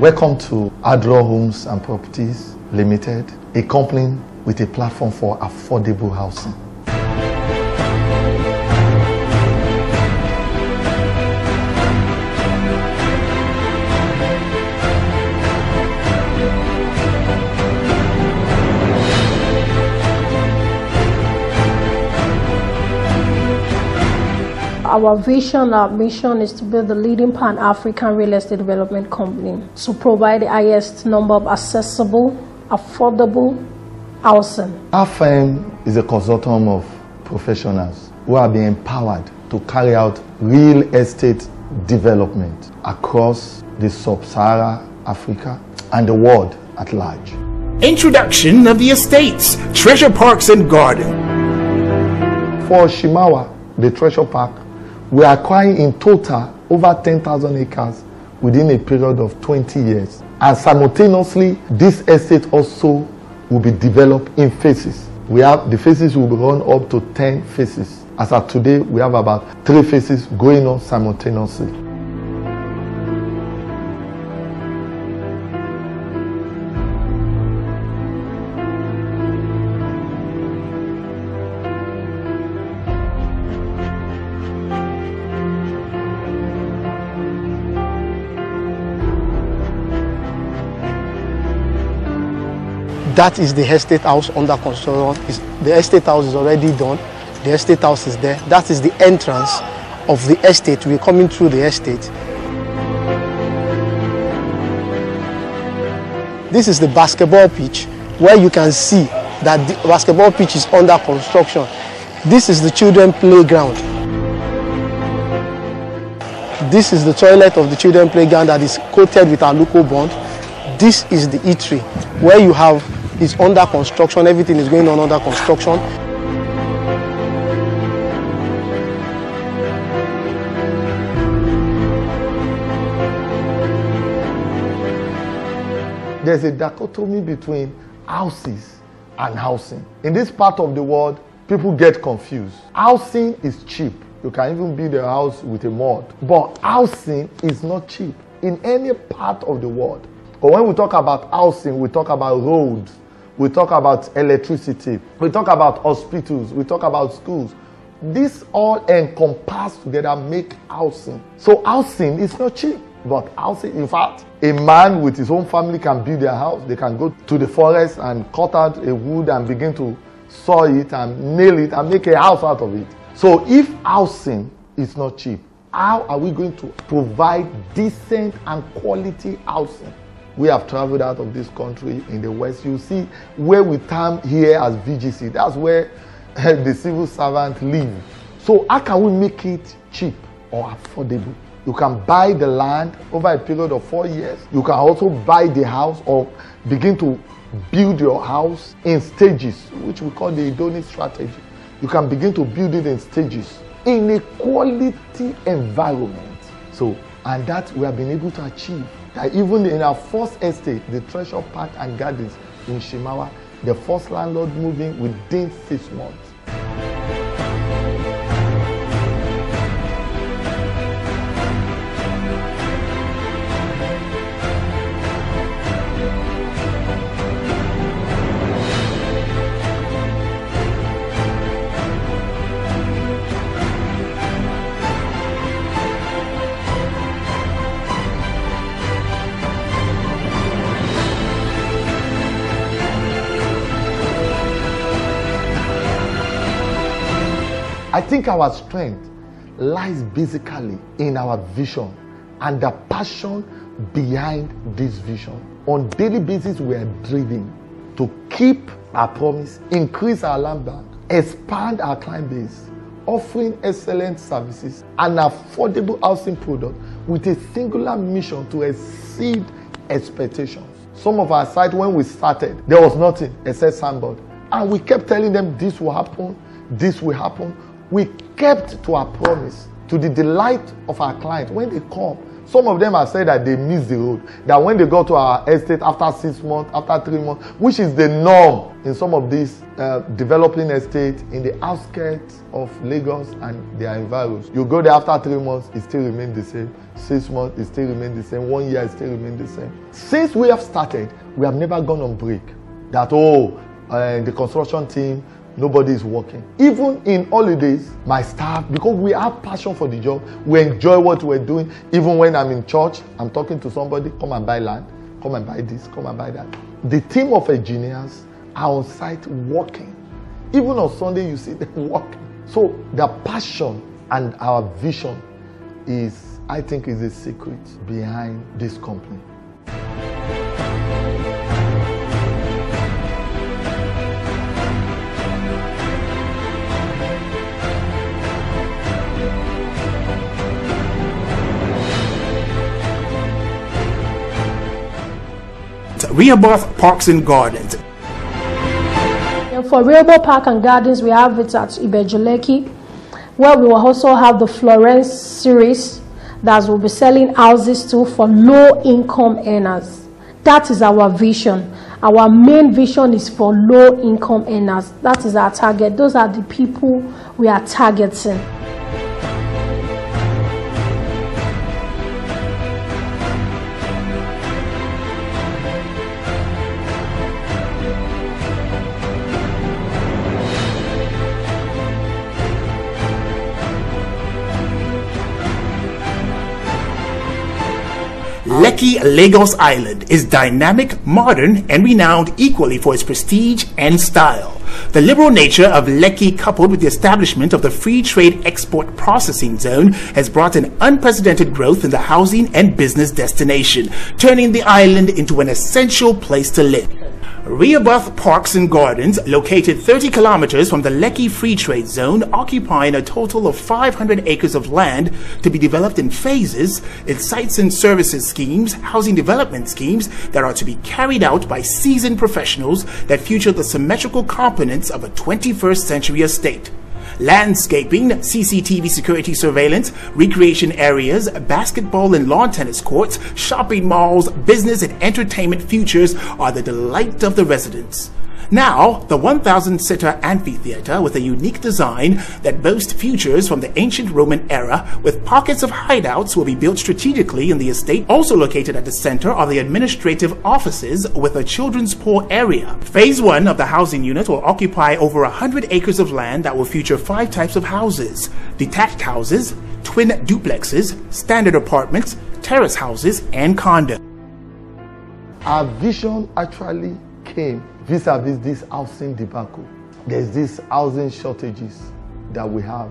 Welcome to Adro Homes and Properties Limited, a company with a platform for affordable housing. Our vision, our mission is to build the leading Pan-African real estate development company to provide the highest number of accessible, affordable housing. Our firm is a consortium of professionals who are being empowered to carry out real estate development across the sub-Saharan Africa and the world at large. Introduction of the estates, treasure parks and garden. For Shimawa, the treasure park, we are acquiring in total over 10,000 acres within a period of 20 years. And simultaneously, this estate also will be developed in phases. The phases will be run up to 10 phases. As of today, we have about 3 phases going on simultaneously. That is the estate house under construction. The estate house is already done. The estate house is there. That is the entrance of the estate. We're coming through the estate. This is the basketball pitch, where you can see that the basketball pitch is under construction. This is the children's playground. This is the toilet of the children's playground that is coated with aluco bond. This is the eatery, where you have is under construction. Everything is going on under construction. There's a dichotomy between houses and housing. In this part of the world, people get confused. Housing is cheap. You can even build a house with a mud. But housing is not cheap in any part of the world. But when we talk about housing, we talk about roads, we talk about electricity, we talk about hospitals, we talk about schools. This all encompassed together make housing. So housing is not cheap, but housing, in fact, a man with his own family can build their house. They can go to the forest and cut out a wood and begin to saw it and nail it and make a house out of it. So if housing is not cheap, how are we going to provide decent and quality housing? We have traveled out of this country in the West. You see where we term here as VGC. That's where the civil servants live. So how can we make it cheap or affordable? You can buy the land over a period of 4 years. You can also buy the house or begin to build your house in stages, which we call the Idoni strategy. You can begin to build it in stages in a quality environment. So, and that we have been able to achieve. That even in our first estate, the Treasure Park and Gardens in Shimawa, the first landlord moving within 6 months. I think our strength lies basically in our vision and the passion behind this vision. On a daily basis, we are driven to keep our promise, increase our land bank, expand our client base, offering excellent services and affordable housing product with a singular mission to exceed expectations. Some of our sites, when we started, there was nothing except signboard. And we kept telling them this will happen, this will happen. We kept to our promise, to the delight of our clients. When they come, some of them have said that they miss the road. That when they go to our estate after 6 months, after 3 months, which is the norm in some of these developing estates in the outskirts of Lagos and their environs. You go there after 3 months, it still remains the same. 6 months, it still remains the same. 1 year, it still remains the same. Since we have started, we have never gone on break. That, the construction team, nobody is working. Even in holidays, my staff, because we have passion for the job, we enjoy what we're doing. Even when I'm in church, I'm talking to somebody, come and buy land, come and buy this, come and buy that. The team of engineers are on site working. Even on Sunday, you see them working. So the passion and our vision is, I think, is the secret behind this company. Rehoboth Parks and Gardens. And for Rehoboth Park and Gardens, we have it at Ibeju-Lekki, where we will also have the Florence series that will be selling houses to for low-income earners. That is our vision. Our main vision is for low-income earners. That is our target. Those are the people we are targeting. Lekki, Lagos Island is dynamic, modern, and renowned equally for its prestige and style. The liberal nature of Lekki, coupled with the establishment of the Free Trade Export Processing Zone, has brought an unprecedented growth in the housing and business destination, turning the island into an essential place to live. Rehoboth Parks and Gardens, located 30 kilometers from the Lekki Free Trade Zone, occupying a total of 500 acres of land to be developed in phases, its sites and services schemes, housing development schemes that are to be carried out by seasoned professionals that feature the symmetrical components of a 21st century estate. Landscaping, CCTV security surveillance, recreation areas, basketball and lawn tennis courts, shopping malls, business and entertainment features are the delight of the residents. Now, the 1,000-seater amphitheater with a unique design that boasts features from the ancient Roman era with pockets of hideouts will be built strategically in the estate. Also located at the center are the administrative offices with a children's pool area. Phase 1 of the housing unit will occupy over 100 acres of land that will feature 5 types of houses: detached houses, twin duplexes, standard apartments, terrace houses, and condo. Our vision actually came vis-a-vis this housing debacle. There's these housing shortages that we have,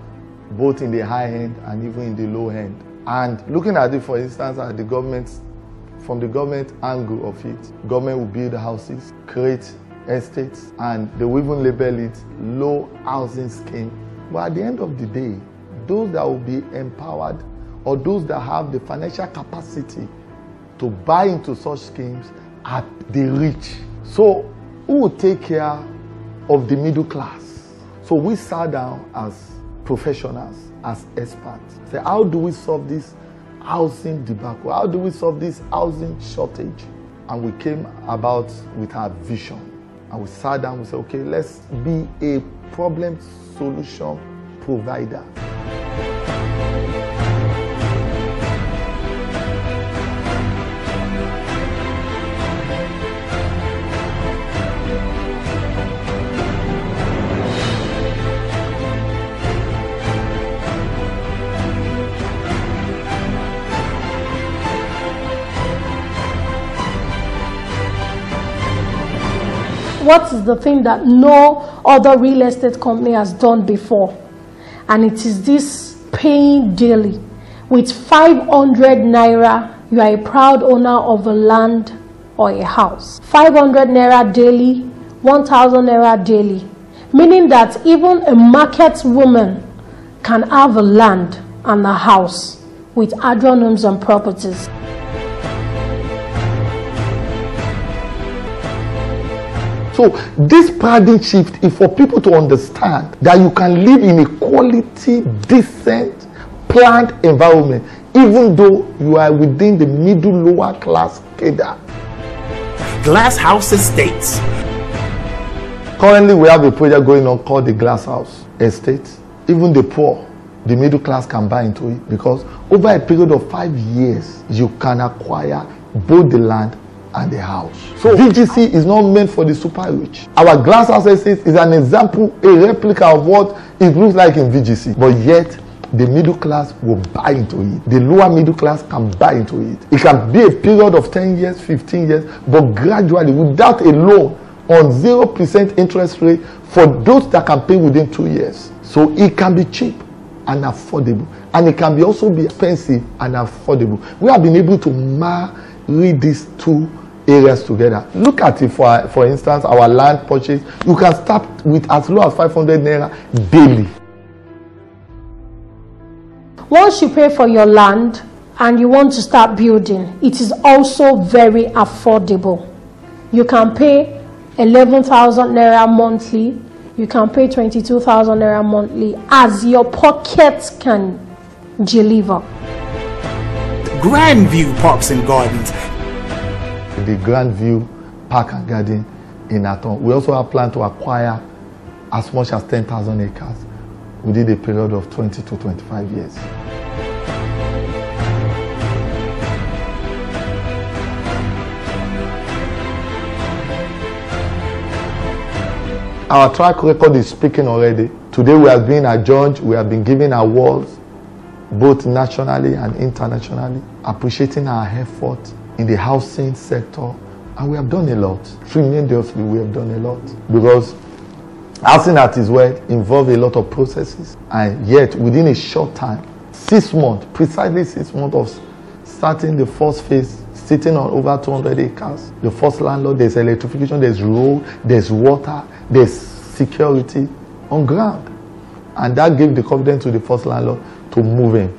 both in the high end and even in the low end. And looking at it, for instance, at the government, from the government angle of it, government will build houses, create estates, and they will even label it low housing scheme. But at the end of the day, those that will be empowered or those that have the financial capacity to buy into such schemes are the rich. So who will take care of the middle class? So we sat down as professionals, as experts. Say, how do we solve this housing debacle? How do we solve this housing shortage? And we came about with our vision. And we sat down, we said, okay, let's be a problem solution provider. What is the thing that no other real estate company has done before? and it is this paying daily. With 500 naira, you are a proud owner of a land or a house. 500 naira daily, 1,000 naira daily, meaning that even a market woman can have a land and a house with Adron Homes and Properties. So this paradigm shift is for people to understand that you can live in a quality, decent, planned environment, even though you are within the middle lower class cadre. Glass House Estates. Currently, we have a project going on called the Glass House Estate. Even the poor, the middle class can buy into it, because over a period of 5 years, you can acquire both the land and the house. So VGC is not meant for the super rich. Our Glass House Estate is an example, a replica of what it looks like in VGC, but yet the middle class will buy into it. The lower middle class can buy into it. It can be a period of 10 years, 15 years, but gradually, without a loan on 0% interest rate for those that can pay within 2 years. So it can be cheap and affordable, and it can be also be expensive and affordable. We have been able to marry these two areas together. Look at it, for instance, our land purchase. You can start with as low as 500 naira daily. Once you pay for your land and you want to start building, it is also very affordable. You can pay 11,000 naira monthly. You can pay 22,000 naira monthly as your pocket can deliver. Grandview Parks and Gardens. The Grandview Park and Garden in Aton. We also have planned to acquire as much as 10,000 acres within a period of 20 to 25 years. Our track record is speaking already. Today we have been adjudged, we have been given awards, both nationally and internationally, appreciating our effort in the housing sector, and we have done a lot. Tremendously, we have done a lot, because housing at its word involves a lot of processes, and yet within a short time, 6 months, precisely 6 months of starting the first phase, sitting on over 200 acres, the first landlord, there's electrification, there's road, there's water, there's security on ground, and that gave the confidence to the first landlord to move in.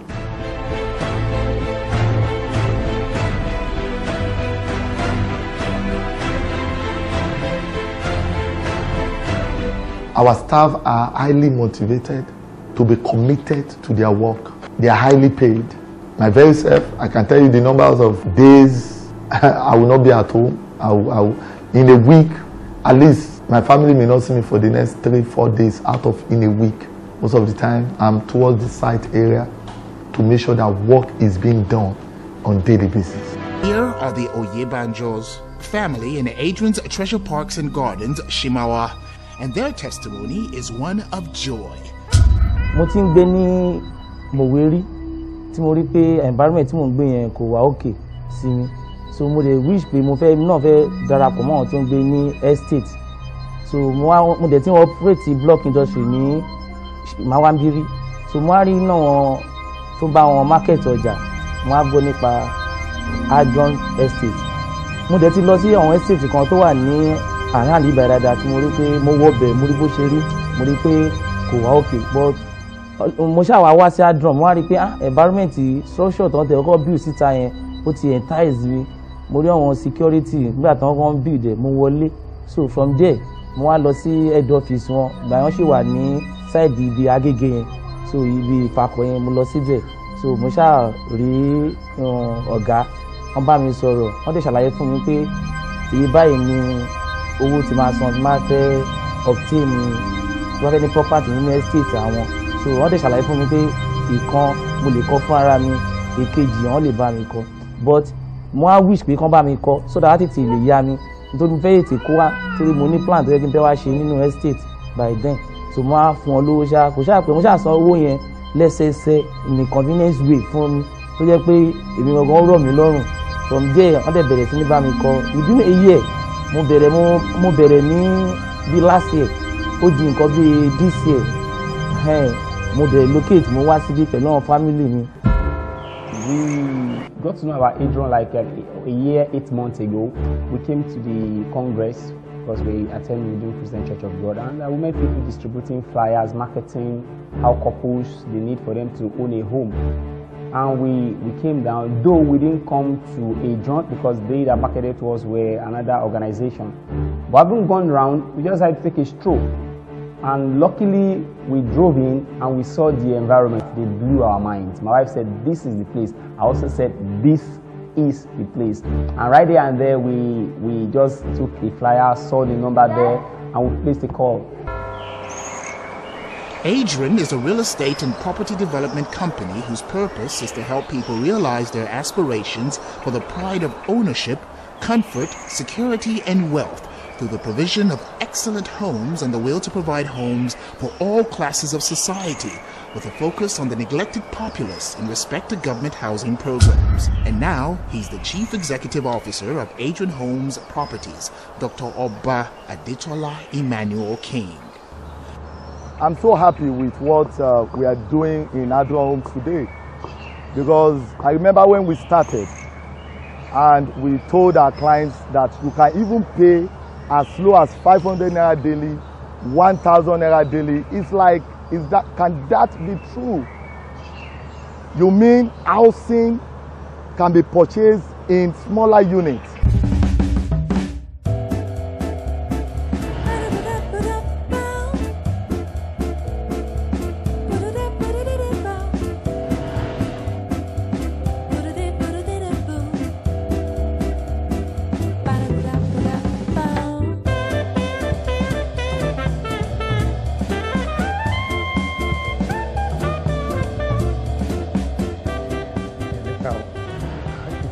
Our staff are highly motivated to be committed to their work. They are highly paid. My very self, I can tell you the numbers of days I will not be at home. In a week, at least my family may not see me for the next 3-4 days out of in a week. Most of the time, I'm towards the site area to make sure that work is being done on a daily basis. Here are the Oyebanjos family in Adrian's Treasure Parks and Gardens, Shimawa, and their testimony is one of joy. Mo ti ń gbé ní Moweri tí mo rí pé environment tí mo ń gbé yẹn kò wá okay sí mi, so mo dey wish pé mo fẹ́ darapọ̀ mọ́ àwọn tó ń gbé ní estate, so mo dẹ̀ ti ń operate block industry ní Mawambiri, so mo wá rí náà wọn tó bá wọn market ọjà, mo wá gbọ́ nípa Adron estate. Mo dẹ̀ ti lọ sí àwọn estate kan tó wà ní àárín àlìbà dáadáa tí mo rí pé mo wọ bẹ̀, mo rí bó ṣe rí, mo rí pé kò wá okay, but mo ṣáà wá sí Adron, mo wá rí pé environment structure tó ń tẹ̀ ọkọ̀ build síta yẹn ó ti entice mi. Mo rí àwọn security nígbà tí wọ́n build ẹ̀, mo wọlé, so from there mo wá lọ sí head office wọn, ìgbà wọn ṣì wà ní side ibi Agége yẹn, so ibi Ìfakọ̀ yẹn mo lọ síbẹ̀, so mo ṣáà rí ọ̀gá, wọ́n bá mi sọ̀rọ̀, wọ́n dẹ̀ ṣàlàyé fún mi pé èyí báyìí ni owó tí máa san tí máa fẹ́ obtain tí wọ́n fẹ́ ní property nínú estate àwọn, so wọ́n dẹ̀ ṣàlàyé fún mi pé ìkan mo lè kọ́ fún ara mi, èkejì wọ́n lè bá mi kọ́, but mo á wish pé kán bá mi kọ́ so that tètè lè yá mi, nítorí mo fẹ́ ètè kó wá torí mo ní plan tó yẹ kí n fẹ́ wá ṣe nínú estate by then, so mo á fún ọ lówó ṣá, kò ṣáà pé mo ṣáà san owó yẹn lẹ́sẹẹsẹ in a convenience way fún mi tó jẹ́ pé èmi gangan rọ̀ mí lọ́rùn. From there wọ́n dẹ̀ bẹ̀rẹ̀ sí ní bá mi kọ́ within a year. Mo bẹ̀rẹ̀ ní bí last year, ó di nǹkan bí this year, mo dẹ̀ locate mo wá síbí pẹ̀lú àwọn family mi. We got to know about Adron like a year, 8 months ago. We came to the Congress because we attend Redeemed Christian Church of God, and we met people distributing flyers, marketing, how couples, the need for them to own a home. And we came down, though we didn't come to Adron because they that marketed to us were another organization. But having gone around, we just had to take a stroll. And luckily, we drove in and we saw the environment. They blew our minds. My wife said, this is the place. I also said, this is the place. And right there and there, we just took a flyer, saw the number there, and we placed a call. Adron is a real estate and property development company whose purpose is to help people realize their aspirations for the pride of ownership, comfort, security, and wealth through the provision of excellent homes and the will to provide homes for all classes of society, with a focus on the neglected populace in respect to government housing programs. And now, he's the Chief Executive Officer of Adron Homes Properties, Dr. Oba Adetola Emmanuel King. I'm so happy with what we are doing in Adron Homes today, because I remember when we started and we told our clients that you can even pay as low as 500 naira daily, 1,000 naira daily. It's like, can that be true? You mean housing can be purchased in smaller units?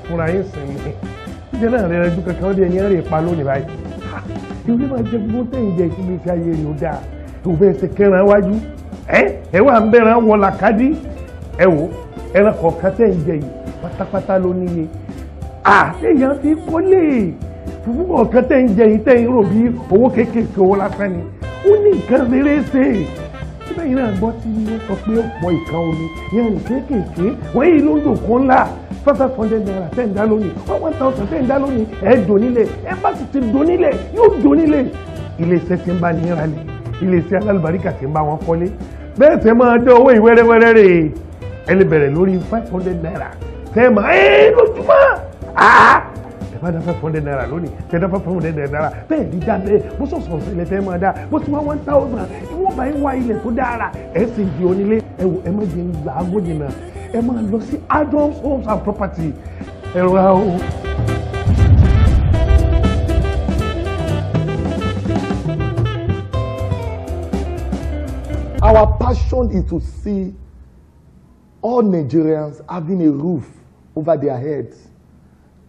fúnra yín sìn ní ìjẹ́ náà rẹ̀ ẹjú kankan dé ẹni rẹ̀ pa lónìí báyìí ìwé máa jẹ gbogbo tẹ̀yìn jẹ ìkíni fi ayé rẹ̀ ó dáa tó bẹ́ẹ̀ ṣe kẹ́ran wájú ẹ wà ń bẹ̀rẹ̀ wọ làkàdí ẹ wò ẹran kọ̀ọ̀kan tẹ̀yìn jẹ yìí pátápátá ló níye àtẹ̀yàn fi kọ́lé fúfú kọ̀ọ̀kan tẹ̀yìn jẹ yìí tẹ̀yìn rò bí owó kéékèèké owó lásán ni ó ní nǹkan rere ṣe bẹ́ẹ̀ náà gbọ́ tí wọ́n sọ pé ó pọ̀ ìkan omi yẹn ní kéékèèké wọ́n yìí ló ń dòkó ńlá 500 naira tẹ́ ń dá lónìí 1000 tẹ́ ń dá lónìí ẹ̀ dònílẹ̀ ẹ̀ bá sì ti dònílẹ̀ yóò dònílẹ̀ iléeṣẹ́ tí ń bá ní ìrànlẹ̀ iléeṣẹ́ alálùbáríkà tí ń bá wọn kọ́lé bẹ́ẹ̀ tẹ́ máa dán owó ìwẹ́rẹ́wẹ́rẹ́ rẹ̀ ẹ lè bẹ̀rẹ̀ lórí 500 naira tẹ́ máa lójúmọ́ ẹ bá dá 500 naira lónìí tẹ́ dá 500 naira bẹ́ẹ̀ ní dá bẹ́ẹ̀ bó sọ̀sọ̀ ilẹ̀ tẹ́ máa dá bó ti wá 1000 ìwọ̀n bá ń wá ilẹ̀ tó dára ẹ̀ sì di onílé ẹ má jẹ́ ìgbà agbójìnà ẹ máa lọ sí Adron Homes and Property ẹ̀rọ ahọ́. Our passion is to see all Nigerians having a roof over their heads.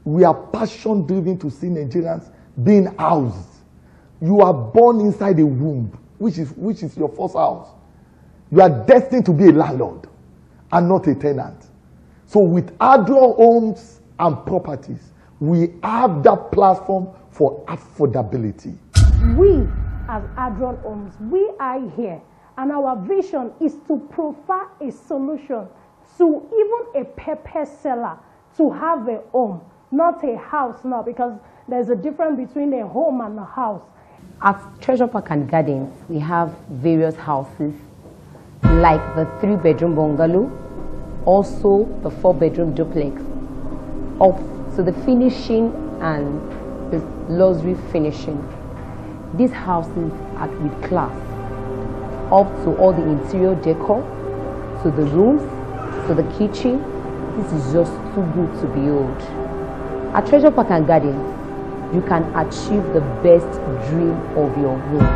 We are passion driven to see Nigerians being housed. You are born inside a womb, which is your first house. You are destined to be a landlord and not a tenant. So with Adron Homes and Properties, we have that platform for affordability. We as Adron Homes, we are here, and our vision is to provide a solution to even a pepper seller to have a home, not a house now, because there's a difference between a home and a house. At Treasure Park and Gardens, we have various houses, like the 3-bedroom bungalow, also the 4-bedroom duplex, up to the finishing and the luxury finishing. These houses are with class, up to all the interior decor, to the rooms, to the kitchen. This is just too good to behold. At Treasure Park and Gardens, you can achieve the best dream of your home.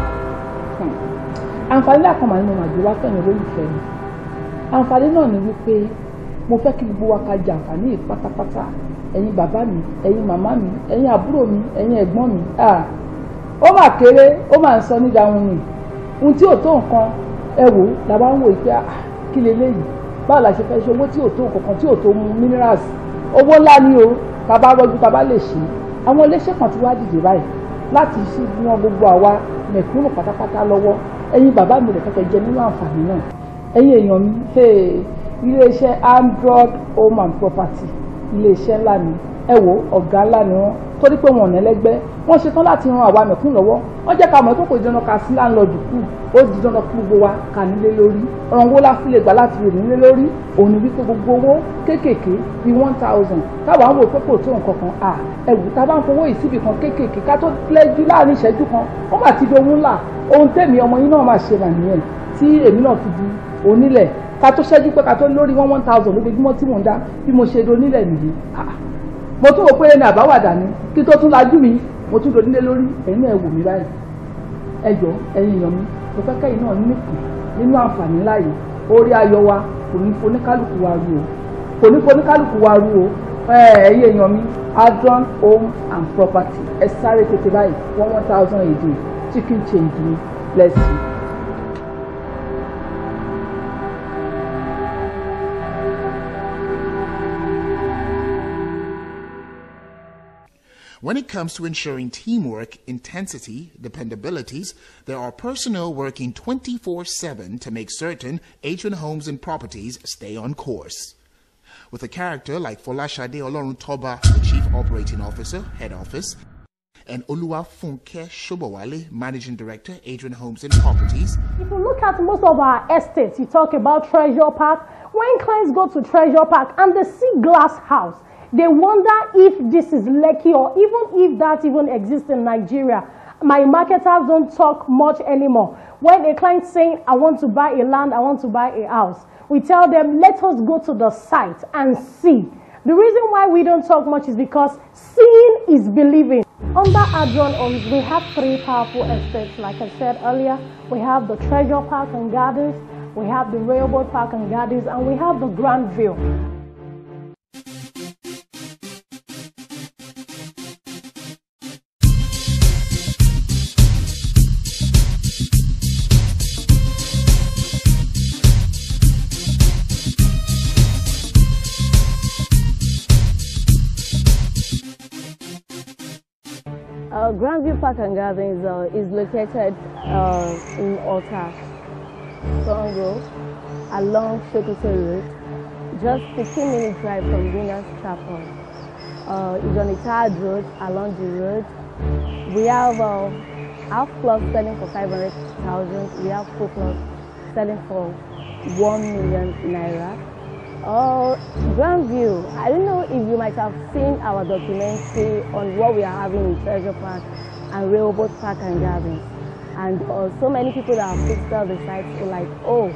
Àǹfààní àkànmọ́ ni mo máa gbé wá fẹ́yìn olólùfẹ́ mi. Àǹfààní náà ni wípé mo fẹ́ kí gbogbo wa ká jẹ àǹfààní yìí pátápátá. Ẹ̀yin bàbá mi, ẹ̀yin màmá mi, ẹ̀yin àbúrò mi, ẹ̀yin ẹ̀gbọ́n mi. Ó mà kéré, ó mà ń sọ níjà wọn ni. Ohun tí ò tó nǹkan ẹ wò la bá ń wò pé kí leléyìí. Báwo la ṣe fẹ́ ṣe owó tí ò tó nǹkan tí ò tó mu minerals. Owó ńlá ni o, tá bá rọ́jú tá bá lè ṣe. Àwọn iléeṣẹ́ kan ti wá dìde báyìí láti ṣí wọn gbogbo àwa mẹ̀kúnnù pátápátá lọ́wọ́. Ẹ̀yin bàbá mi lè fẹ́ jẹ nínú àǹfààní náà. ẹ̀yin èèyàn mi iléeṣẹ́ Android Home and Property iléeṣẹ́ ńlá ni ẹ wo ọ̀gá ńlá ni wọ́n torí pé wọn ò nẹ́lẹ́gbẹ́ wọ́n ṣetán láti ran àwa mẹ̀kún lọ́wọ́ wọ́n jẹ́ ká mọ̀ pé kò di dandan ká sí láńlọ́ọ̀dù kù ó di dandan kí gbogbo wa kà nílé lórí ọ̀ràn owó láti lè gbà láti rè nílé lórí òun ni wípé gbogbo owó kéékèèké bíi 1000 táwa ń wò pé kò tó nǹkan kan ẹ̀wù tá a bá ń fowó yìí síbì kan kéékèèké ká tó lẹ́jú láàrin ìṣẹ́jú kan ó mà ti di ohun ńlá ohun tèmi ọmọ yín náà máa ṣe mà nìyẹn tí èmi náà fi di onílẹ̀ ká tó ṣẹ́jú pé ká tó lórí 1000 lójoojúmọ́ tí mò ń dá bí mo ṣe di onílẹ̀ nìyí mo tún wò pé ní àbáwàdà ni kí tó tún lajú mi mo tún donílé lórí ẹ̀yin náà ẹ wò mí báyìí ẹ jọ̀ọ́ ẹ̀yin èèyàn mi mo fẹ́ kẹ́yìn náà nípìn nínú àǹfààní ńlá yìí orí ayọ̀ wa kò ní foníkálùkù wa rú o kò ní foníkálùkù wa rú o ẹ̀yin èèyàn mi Adron Home and Property ẹ sáré tètè báyìí 1000 a day chicken change ni bless you. When it comes to ensuring teamwork, intensity, dependabilities, there are personnel working 24/7 to make certain Adron Homes and Properties stay on course. With a character like Folashade Oloruntoba, the Chief Operating Officer, Head Office, and Oluwafunke Shobowale, Managing Director, Adron Homes and Properties. If you look at most of our estates, you talk about Treasure Park. When clients go to Treasure Park and they see glass house, they wonder if this is Lekki or even if that even exists in Nigeria. My marketers don't talk much anymore. When a client saying, I want to buy a land, I want to buy a house, we tell them, let us go to the site and see. The reason why we don't talk much is because seeing is believing. Under Adron Homes, we have 3 powerful estates. Like I said earlier, we have the Treasure Park and Gardens, we have the Railroad Park and Gardens, and we have the Grand View. Grandview Park and Gardens is located in Ota, Congo, along Sokoto Road, just 15-minute drive from Winners Chapel. It's on a tarred road along the road. We have half plot selling for 500,000. We have full plot selling for 1 million naira. Grandview, I don't know if you might have seen our documentary on what we are having in Treasure Park and Railroad Park and Gardens. And so many people that have visited the site were like, oh,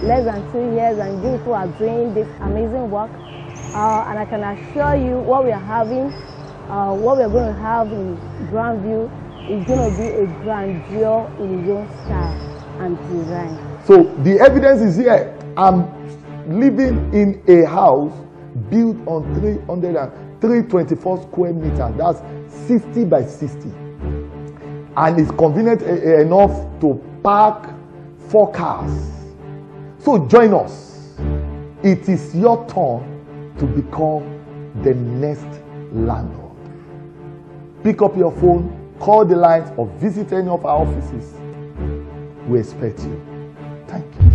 less than 2 years and you people are doing this amazing work. And I can assure you what we are having, what we are going to have in Grandview is going to be a grandeur in your style and design. So the evidence is here. I'm living in a house built on 324 square meters. That's 60 by 60. And it's convenient enough to park 4 cars. So join us. It is your turn to become the next landlord. Pick up your phone, call the lines, or visit any of our offices. We expect you. Thank you.